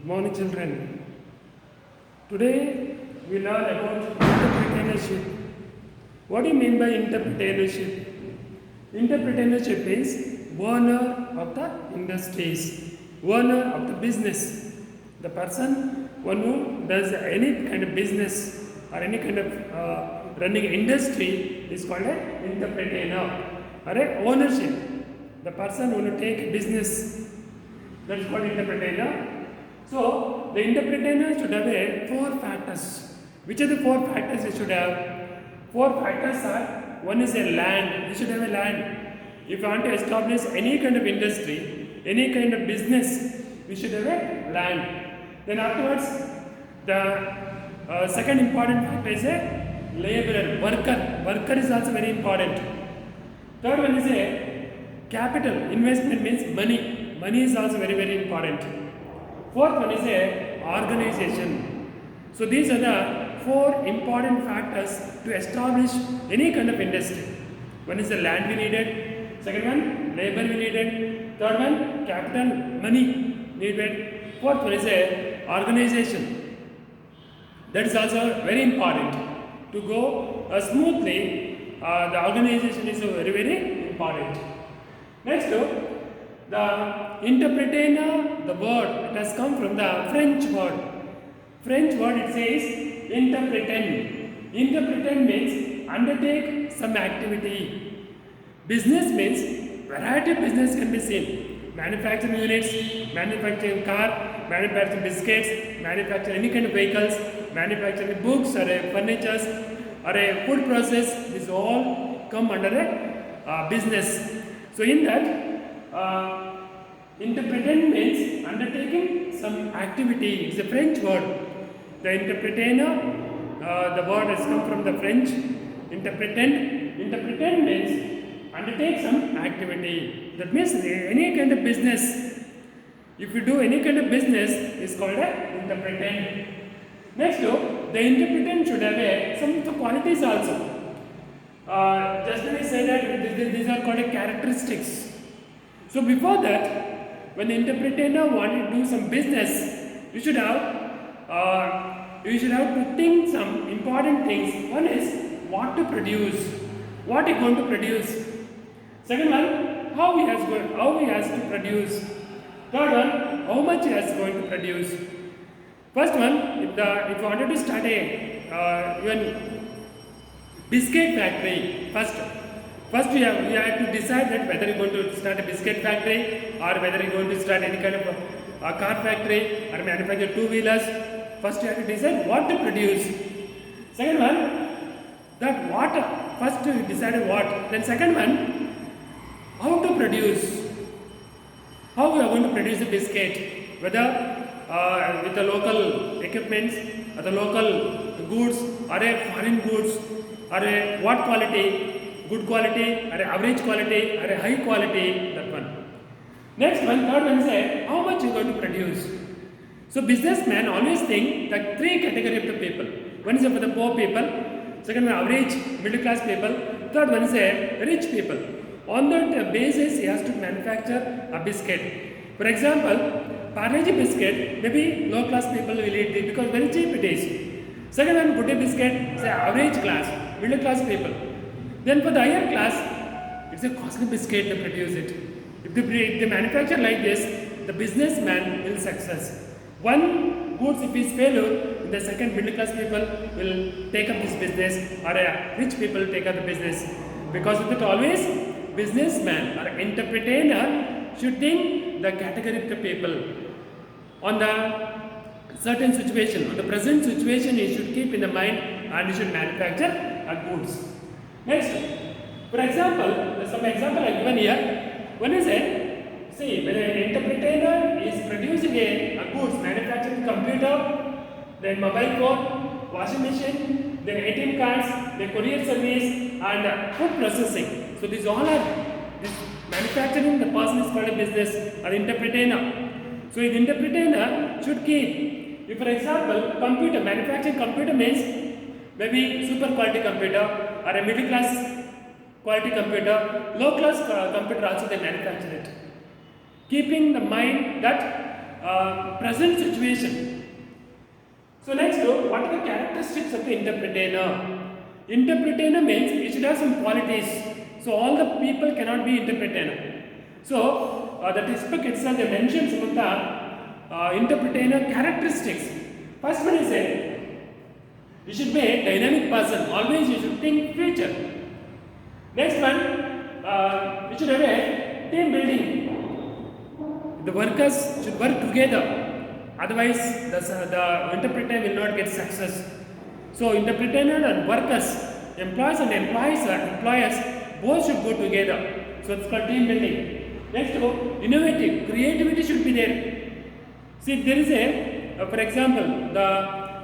Morning, children. Today we learn about entrepreneurship. What do you mean by entrepreneurship? Entrepreneurship is owner of the industries, owner of the business. The person one who does any kind of business or any kind of running industry is called an entrepreneur or a ownership. The person who will take a business, that is called entrepreneur. So the entrepreneur should have four factors. Which are the four factors you should have? Four factors are: one is a land. You should have a land. If you want to establish any kind of industry, any kind of business, we should have a land. Then afterwards, the second important factor is a laborer, worker. Worker is also very important. Third one is a capital. Investment means money. Money is also very, very important. Fourth one is a organization. So these are the four important factors to establish any kind of industry. One is the land we needed. Second one, labor we needed. Third one, capital, money needed. Fourth one is a organization. That is also very important to go smoothly. The organization is very, very important. Next, the entrepreneur, the word, it has come from the French word. French word, it says entreprendre. Entreprendre means undertake some activity. Business means variety of business can be seen. Manufacturing units, manufacturing car, manufacturing biscuits, manufacturing any kind of vehicles, manufacturing books or furnitures or a food process. This all come under a business. So in that, entrepreneur means undertaking some activity. It's a French word. The entrepreneur, the word has come from the French. Entrepreneur means undertake some activity. That means any kind of business. If you do any kind of business, it's called a entrepreneur. Next, the entrepreneur should have some qualities also. Just when I say that these are called characteristics. So before that, when the entrepreneur wanted to do some business, you should have to think some important things. One is what to produce, what he going to produce. Second one, how he has to produce. Third one, how much he is going to produce. First one, if you wanted to start a even biscuit factory, First, you have to decide that whether you're going to start a biscuit factory or whether you're going to start any kind of a car factory or manufacture two-wheelers. First, you have to decide what to produce. Second one, that what. First, you decide what. Then second one, how to produce. How we are going to produce the biscuit. Whether with the local equipments or the local goods or a foreign goods or a what quality. Good quality, or average quality, or a high quality, that one. Next one, third one is how much you are going to produce. So businessmen always think that three categories of the people. One is for the poor people, second one average middle class people, third one is rich people. On that basis, he has to manufacture a biscuit. For example, Parle-G biscuit, maybe low class people will eat it because very cheap it is. Second one, Good Day biscuit, say average class, middle class people. Then for the higher class, it's a costly biscuit to produce it. If they manufacture like this, the businessman will success. One goods if is failure, the second middle class people will take up this business or rich people take up the business. Because of that always, businessman or entrepreneur should think the category of the people. On the certain situation, on the present situation, he should keep in the mind and he should manufacture goods. Next, for example, some example I given here. One is see, when an entrepreneur is producing a goods, manufacturing computer, then mobile phone, washing machine, then ATM cards, then courier service, and food processing. So these all are this manufacturing. The person is called a business or entrepreneur. So the entrepreneur should keep. If, for example, computer manufacturing computer means maybe super quality computer. Or a middle class quality computer, low class computer also they manufacture it. Keeping the mind that present situation. So next, what are the characteristics of the interpreter? Interpreter means it should have some qualities. So all the people cannot be interpreter. So the textbook itself they mention some of the interpreter characteristics. First one is you should be a dynamic person. Always you should think future. Next one, you should have a team building. The workers should work together. Otherwise, the interpreter will not get success. So, interpreter and workers, employees and employers, both should go together. So, it's called team building. Next, innovative, creativity should be there. See, there is for example,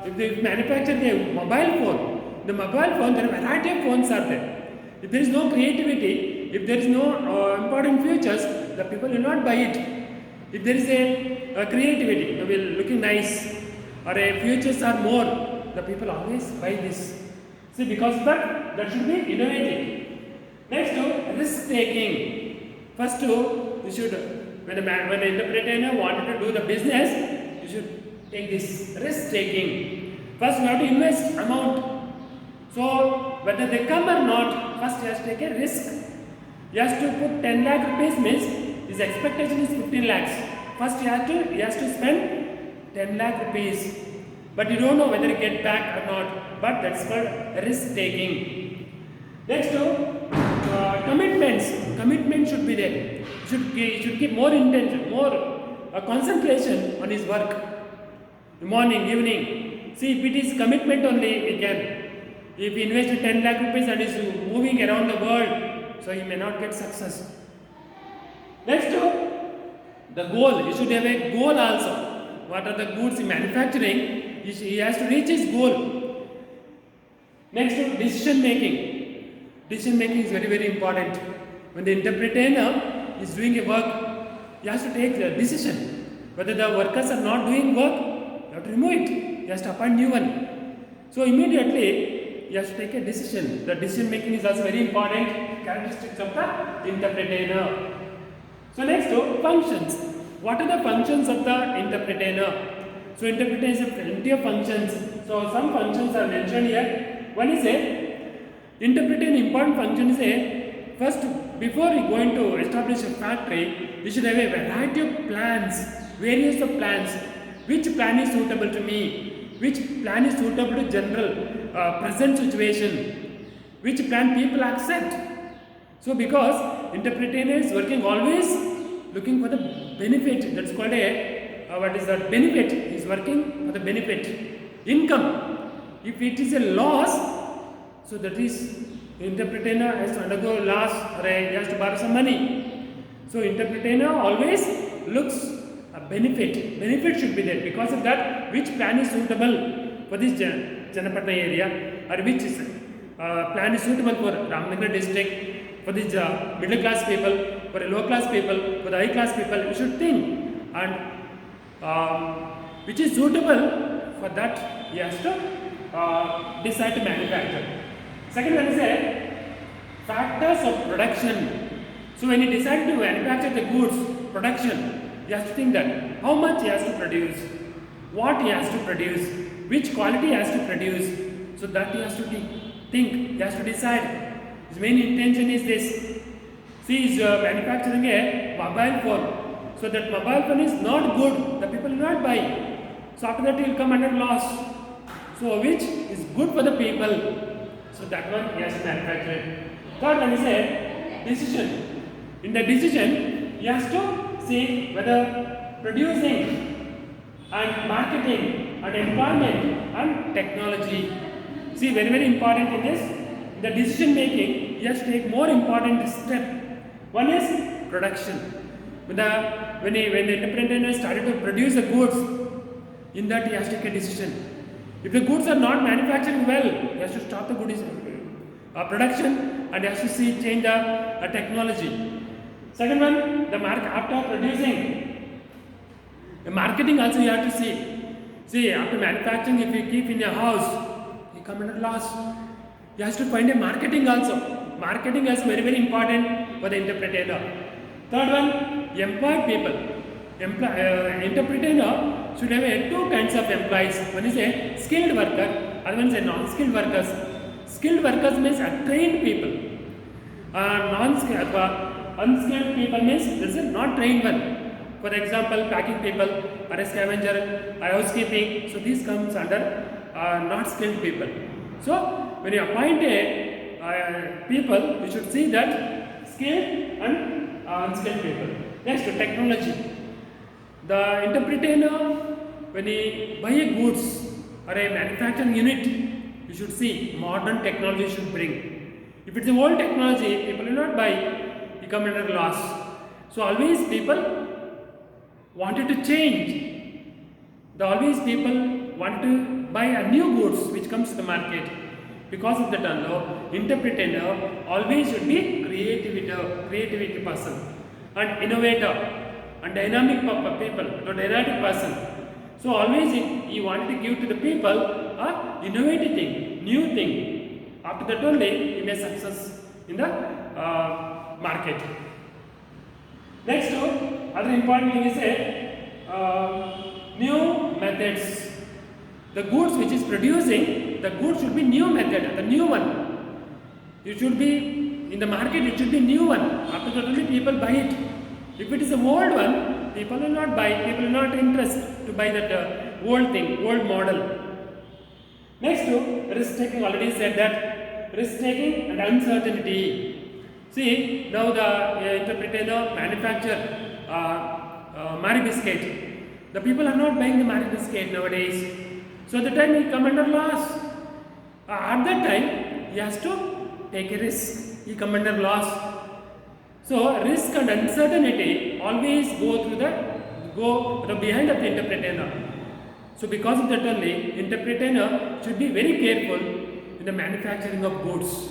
if they manufacture the mobile phone, there are a variety of phones are there. If there is no creativity, if there is no important features, the people will not buy it. If there is a creativity, it will looking nice, or a features are more, the people always buy this. See, because of that should be innovative. Next, risk taking. First, you should, when the interpreter wanted to do the business, you should take this risk taking. First, you have to invest amount. So, whether they come or not, first he has to take a risk. He has to put 10 lakh rupees means his expectation is 15 lakhs. First he has to spend 10 lakh rupees. But you don't know whether he get back or not. But that's called risk taking. Next, commitments. Commitment should be there. He should keep more intention, more concentration on his work. Morning, evening. See, if it is commitment only, he can. If he invests 10 lakh rupees and is moving around the world, so he may not get success. Next, the goal. You should have a goal also. What are the goods in manufacturing? He has to reach his goal. Next, decision making. Decision making is very, very important. When the interpreter is doing a work, he has to take the decision. Whether the workers are not doing work, you have to remove it. He has to appoint new one. So immediately, he has to take a decision. The decision making is also very important characteristics of the interpreter. So next, functions. What are the functions of the interpreter? So interpreter is a plenty of functions. So some functions are mentioned here. One is interpreter. An important function is first, before you going to establish a factory, you should have a variety of plans, various of plans. Which plan is suitable to me? Which plan is suitable to general present situation? Which plan people accept? So because interpreter is working always looking for the benefit. That's called what is that benefit? He is working for the benefit. Income. If it is a loss, so that is interpreter has to undergo loss or he has to borrow some money. So interpreter always looks a benefit. Benefit should be there. Because of that, which plan is suitable for this Channapatna area, or which is, plan is suitable for Ramnagar district, for the middle class people, for the low class people, for the high class people, you should think, and which is suitable for that, he has to decide to manufacture. Second one is factors of production. So when he decides to manufacture the goods, production, he has to think that how much he has to produce, what he has to produce, which quality he has to produce. So that he has to think, he has to decide. His main intention is this. See, he is manufacturing a mobile phone. So that mobile phone is not good, the people will not buy. So after that he will come under loss. So which is good for the people. So that one he has to manufacture it. Third one is a decision. In the decision, he has to see whether producing and marketing and employment and technology. See, very, very important in this. The decision making, he has to take more important step. One is production. When the interpreter started to produce the goods, in that he has to take a decision. If the goods are not manufactured well, he has to stop the goods production and he has to change the technology. Second one, after producing, the marketing also you have to see. See, after manufacturing, if you keep in your house, you come under loss. You have to find a marketing also. Marketing is very, very important for the interpreter. Third one, employ people. entrepreneur should have two kinds of employees. One is a skilled worker, other one is a non-skilled workers. Skilled workers means trained people. Non-skilled, unskilled people means this is not trained one. For example, packing people, or a scavenger, or housekeeping. So these comes under not skilled people. So when you appoint a people, you should see that skilled and unskilled people. Next, technology. The entrepreneur, when he buy a goods or a manufacturing unit, you should see modern technology should bring. If it's the old technology, people will not buy, you come under loss. So always people wanted to change. Always people want to buy a new goods which comes to the market. Because of that, entrepreneur always should be creativity person and innovator and dynamic people, dynamic person. So always he wanted to give to the people a innovative thing, new thing. After that only he may success in the market. Next, other important thing is new methods. The goods which is producing, the goods should be new method, the new one. It should be in the market, it should be new one. After that only people buy it. If it is an old one, people will not buy, people will not interest to buy that old thing, old model. Next, risk taking, already said that risk taking and uncertainty. See, now the entrepreneur manufacture Marie biscuit. The people are not buying the Marie biscuit nowadays. So at the time he come under loss. At that time he has to take a risk. He come under loss. So risk and uncertainty always go behind of the entrepreneur. So because of that only, entrepreneur should be very careful in the manufacturing of goods.